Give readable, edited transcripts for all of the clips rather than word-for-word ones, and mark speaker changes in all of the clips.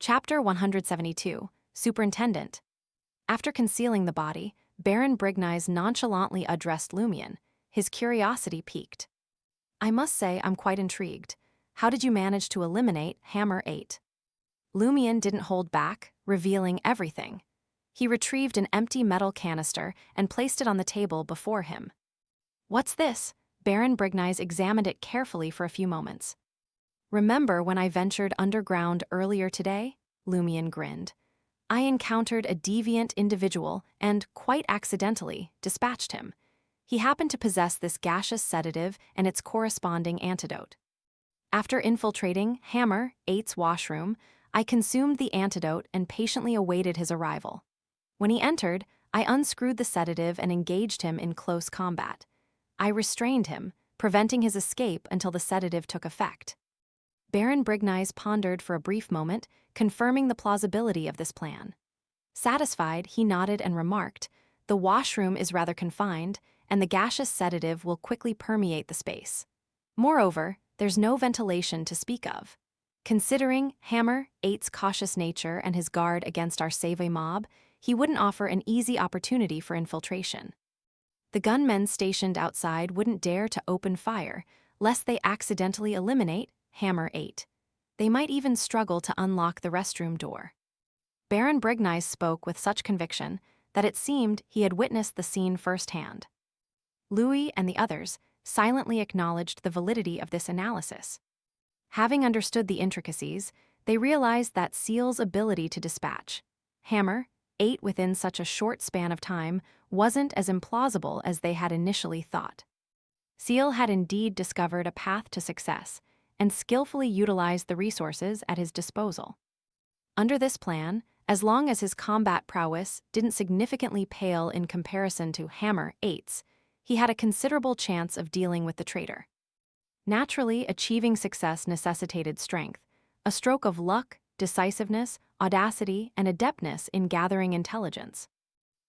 Speaker 1: Chapter 172, Superintendent. After concealing the body, Baron Brignize nonchalantly addressed Lumion, his curiosity piqued. "I must say I'm quite intrigued. How did you manage to eliminate Hammer 8? Lumion didn't hold back, revealing everything. He retrieved an empty metal canister and placed it on the table before him. "What's this?" Baron Brignize examined it carefully for a few moments. "Remember when I ventured underground earlier today?" Lumion grinned. "I encountered a deviant individual and, quite accidentally, dispatched him. He happened to possess this gaseous sedative and its corresponding antidote. After infiltrating Hammer 8's washroom, I consumed the antidote and patiently awaited his arrival. When he entered, I unscrewed the sedative and engaged him in close combat. I restrained him, preventing his escape until the sedative took effect." Baron Brignize pondered for a brief moment, confirming the plausibility of this plan. Satisfied, he nodded and remarked, "The washroom is rather confined, and the gaseous sedative will quickly permeate the space. Moreover, there's no ventilation to speak of. Considering Hammer 8's cautious nature and his guard against our Savoy mob, he wouldn't offer an easy opportunity for infiltration. The gunmen stationed outside wouldn't dare to open fire, lest they accidentally eliminate Hammer 8. They might even struggle to unlock the restroom door." Baron Brignize spoke with such conviction that it seemed he had witnessed the scene firsthand. Louis and the others silently acknowledged the validity of this analysis. Having understood the intricacies, they realized that Seal's ability to dispatch Hammer 8 within such a short span of time wasn't as implausible as they had initially thought. Seal had indeed discovered a path to success and skillfully utilized the resources at his disposal. Under this plan, as long as his combat prowess didn't significantly pale in comparison to Hammer 8's, he had a considerable chance of dealing with the traitor. Naturally, achieving success necessitated strength, a stroke of luck, decisiveness, audacity, and adeptness in gathering intelligence.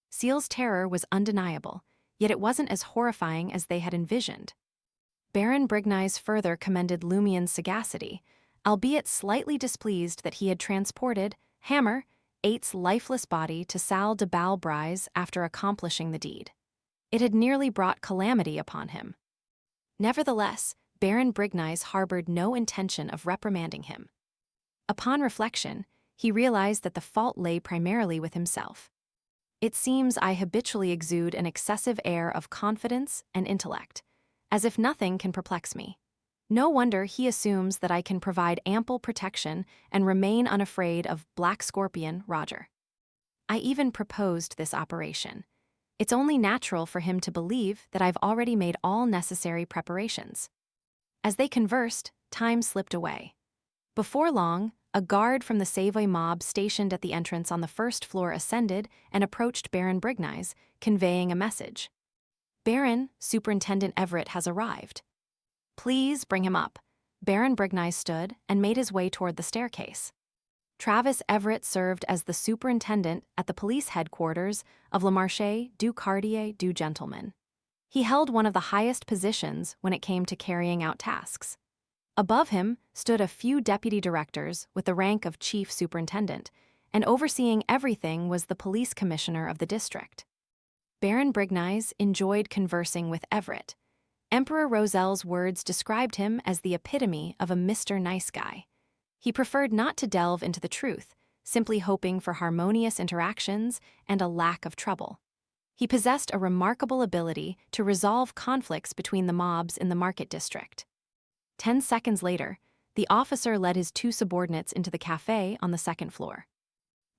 Speaker 1: Seal's terror was undeniable, yet it wasn't as horrifying as they had envisioned. Baron Brignize further commended Lumion's sagacity, albeit slightly displeased that he had transported Hammer 8's lifeless body to Salle de Balbrise after accomplishing the deed. It had nearly brought calamity upon him. Nevertheless, Baron Brignize harbored no intention of reprimanding him. Upon reflection, he realized that the fault lay primarily with himself. "It seems I habitually exude an excessive air of confidence and intellect, as if nothing can perplex me. No wonder he assumes that I can provide ample protection and remain unafraid of Black Scorpion Roger. I even proposed this operation. It's only natural for him to believe that I've already made all necessary preparations." As they conversed, time slipped away. Before long, a guard from the Savoy mob stationed at the entrance on the first floor ascended and approached Baron Brignize, conveying a message. "Baron, Superintendent Everett has arrived." "Please bring him up." Baron Brignize stood and made his way toward the staircase. Travis Everett served as the superintendent at the police headquarters of Le Marché du Quartier du Gentleman. He held one of the highest positions when it came to carrying out tasks. Above him stood a few deputy directors with the rank of chief superintendent, and overseeing everything was the police commissioner of the district. Baron Brignize enjoyed conversing with Everett. Emperor Roselle's words described him as the epitome of a Mr. Nice Guy. He preferred not to delve into the truth, simply hoping for harmonious interactions and a lack of trouble. He possessed a remarkable ability to resolve conflicts between the mobs in the market district. 10 seconds later, the officer led his two subordinates into the cafe on the second floor.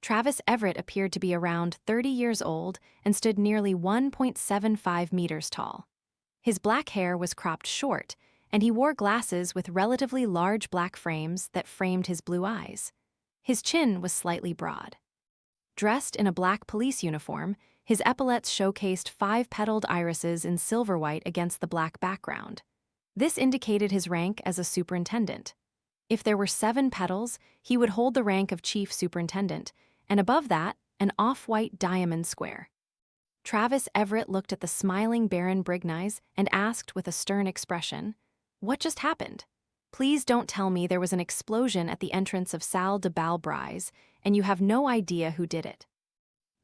Speaker 1: Travis Everett appeared to be around 30 years old and stood nearly 1.75 meters tall. His black hair was cropped short, and he wore glasses with relatively large black frames that framed his blue eyes. His chin was slightly broad. Dressed in a black police uniform, his epaulets showcased 5-petaled irises in silver white against the black background. This indicated his rank as a superintendent. If there were 7 petals, he would hold the rank of chief superintendent, and above that, an off-white diamond square. Travis Everett looked at the smiling Baron Brignize and asked with a stern expression, "What just happened? Please don't tell me there was an explosion at the entrance of Salle de Balbrise, and you have no idea who did it.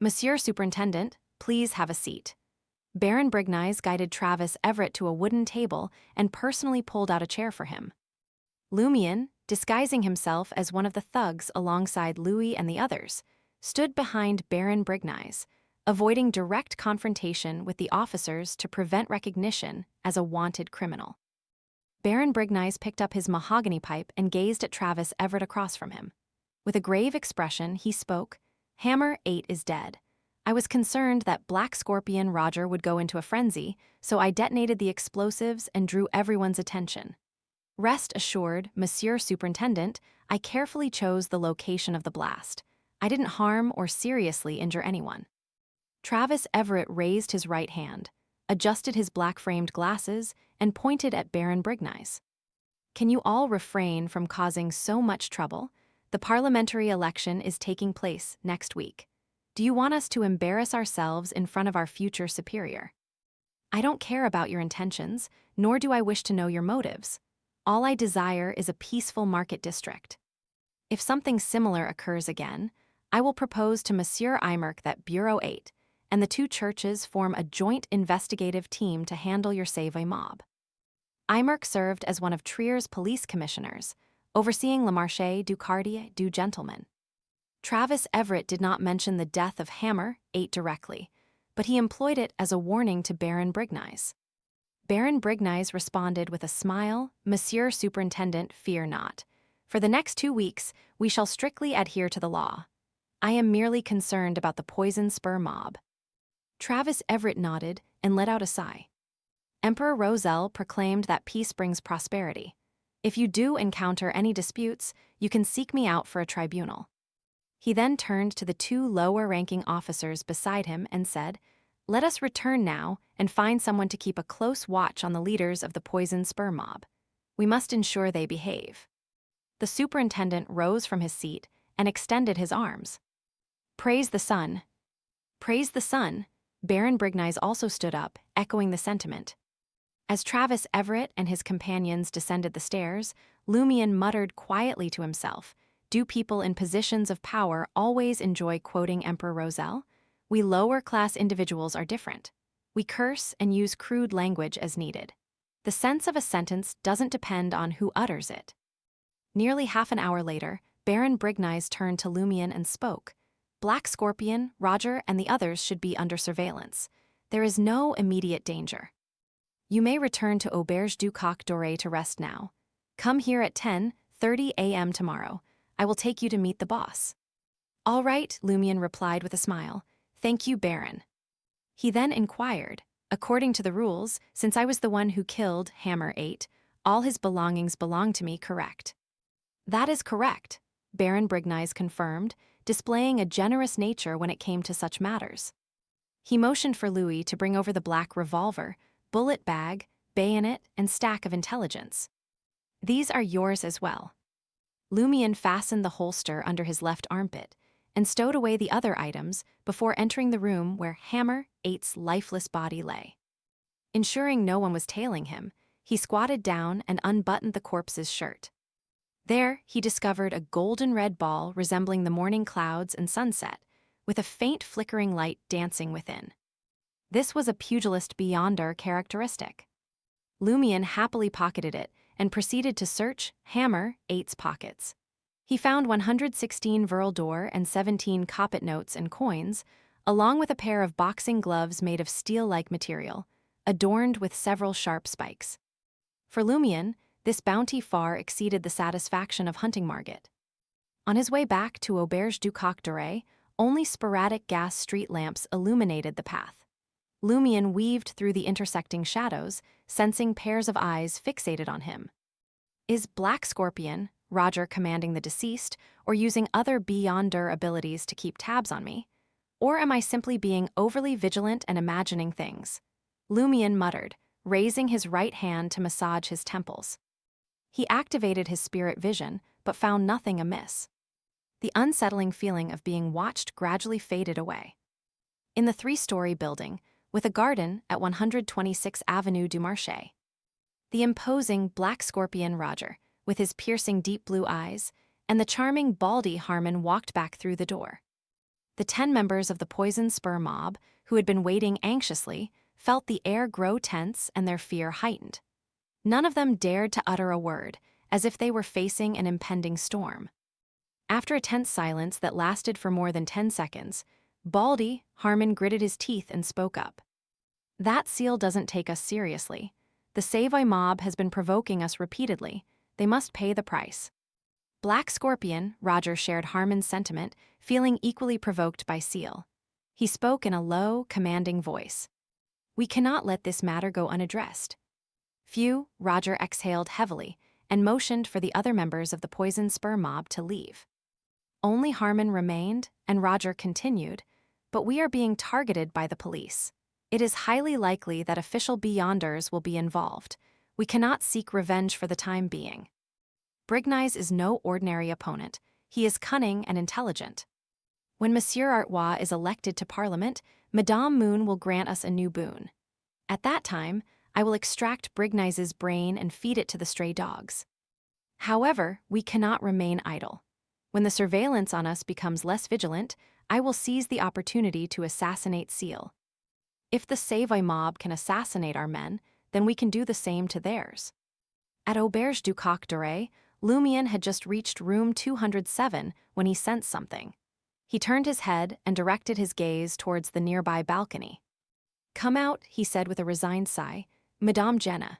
Speaker 1: Monsieur Superintendent, please have a seat. Baron Brignize guided Travis Everett to a wooden table and personally pulled out a chair for him. Lumian, disguising himself as one of the thugs alongside Louis and the others, stood behind Baron Brignize, avoiding direct confrontation with the officers to prevent recognition as a wanted criminal. Baron Brignize picked up his mahogany pipe and gazed at Travis Everett across from him. With a grave expression, he spoke, "Hammer 8 is dead. I was concerned that Black Scorpion Roger would go into a frenzy, so I detonated the explosives and drew everyone's attention. Rest assured, Monsieur Superintendent, I carefully chose the location of the blast. I didn't harm or seriously injure anyone." Travis Everett raised his right hand, adjusted his black-framed glasses, and pointed at Baron Brignize. "Can you all refrain from causing so much trouble? The parliamentary election is taking place next week. Do you want us to embarrass ourselves in front of our future superior? I don't care about your intentions, nor do I wish to know your motives. All I desire is a peaceful market district. If something similar occurs again, I will propose to Monsieur Eimerk that Bureau 8 and the two churches form a joint investigative team to handle your Save mob." Eimerk served as one of Trier's police commissioners, overseeing Le Marché du Quartier du Gentleman. Travis Everett did not mention the death of Hammer 8 directly, but he employed it as a warning to Baron Brignize. Baron Brignize responded with a smile, "Monsieur Superintendent, fear not. For the next 2 weeks, we shall strictly adhere to the law. I am merely concerned about the poison spur mob." Travis Everett nodded and let out a sigh. Emperor Roselle proclaimed that peace brings prosperity. If you do encounter any disputes, you can seek me out for a tribunal. He then turned to the two lower-ranking officers beside him and said, "Let us return now and find someone to keep a close watch on the leaders of the poison spur mob. We must ensure they behave." The superintendent rose from his seat and extended his arms. "Praise the sun." "Praise the sun." Baron Brignize also stood up, echoing the sentiment. As Travis Everett and his companions descended the stairs, Lumian muttered quietly to himself, "Do people in positions of power always enjoy quoting Emperor Roselle? We lower-class individuals are different. We curse and use crude language as needed. The sense of a sentence doesn't depend on who utters it." Nearly half an hour later, Baron Brignize turned to Lumian and spoke. "Black Scorpion, Roger, and the others should be under surveillance. There is no immediate danger. You may return to Auberge du Coq Doré to rest now. Come here at 10:30 a.m. tomorrow. I will take you to meet the boss." "All right," Lumian replied with a smile. "Thank you, Baron." He then inquired, "According to the rules, since I was the one who killed Hammer 8, all his belongings belong to me, correct?" "That is correct," Baron Brignize confirmed, displaying a generous nature when it came to such matters. He motioned for Louis to bring over the black revolver, bullet bag, bayonet, and stack of intelligence. "These are yours as well." Lumian fastened the holster under his left armpit and stowed away the other items before entering the room where Hammer 8's lifeless body lay. Ensuring no one was tailing him, he squatted down and unbuttoned the corpse's shirt. There, he discovered a golden-red ball resembling the morning clouds and sunset, with a faint flickering light dancing within. This was a pugilist beyonder characteristic. Lumian happily pocketed it and proceeded to search Hammer 8's pockets. He found 116 Verle d'Or and 17 Coppet notes and coins, along with a pair of boxing gloves made of steel-like material, adorned with several sharp spikes. For Lumian, this bounty far exceeded the satisfaction of hunting Margit. On his way back to Auberge du Coq Doré, only sporadic gas street lamps illuminated the path. Lumian weaved through the intersecting shadows, sensing pairs of eyes fixated on him. Is Black Scorpion, Roger commanding the deceased, or using other beyonder abilities to keep tabs on me? Or am I simply being overly vigilant and imagining things? Lumian muttered, raising his right hand to massage his temples. He activated his spirit vision, but found nothing amiss. The unsettling feeling of being watched gradually faded away. In the 3-story building, with a garden at 126 Avenue du Marché, the imposing Black Scorpion Roger, with his piercing deep blue eyes, and the charming Baldy Harmon walked back through the door. The 10 members of the Poison Spur mob, who had been waiting anxiously, felt the air grow tense and their fear heightened. None of them dared to utter a word, as if they were facing an impending storm. After a tense silence that lasted for more than 10 seconds, Baldy Harmon gritted his teeth and spoke up. "That seal doesn't take us seriously. The Savoy mob has been provoking us repeatedly. They must pay the price." Black Scorpion, Roger shared Harmon's sentiment, feeling equally provoked by Seal. He spoke in a low, commanding voice. "We cannot let this matter go unaddressed." Roger exhaled heavily and motioned for the other members of the Poison Spur mob to leave. Only Harmon remained, and Roger continued, "But we are being targeted by the police. It is highly likely that official Beyonders will be involved. We cannot seek revenge for the time being. Brignize is no ordinary opponent. He is cunning and intelligent. When Monsieur Artois is elected to Parliament, Madame Moon will grant us a new boon. At that time, I will extract Brignize's brain and feed it to the stray dogs. However, we cannot remain idle. When the surveillance on us becomes less vigilant, I will seize the opportunity to assassinate Seal. If the Savoy mob can assassinate our men, then we can do the same to theirs." At Auberge du Coq d'Oreille, Lumian had just reached room 207 when he sensed something. He turned his head and directed his gaze towards the nearby balcony. "Come out," he said with a resigned sigh. "Madame Jenna,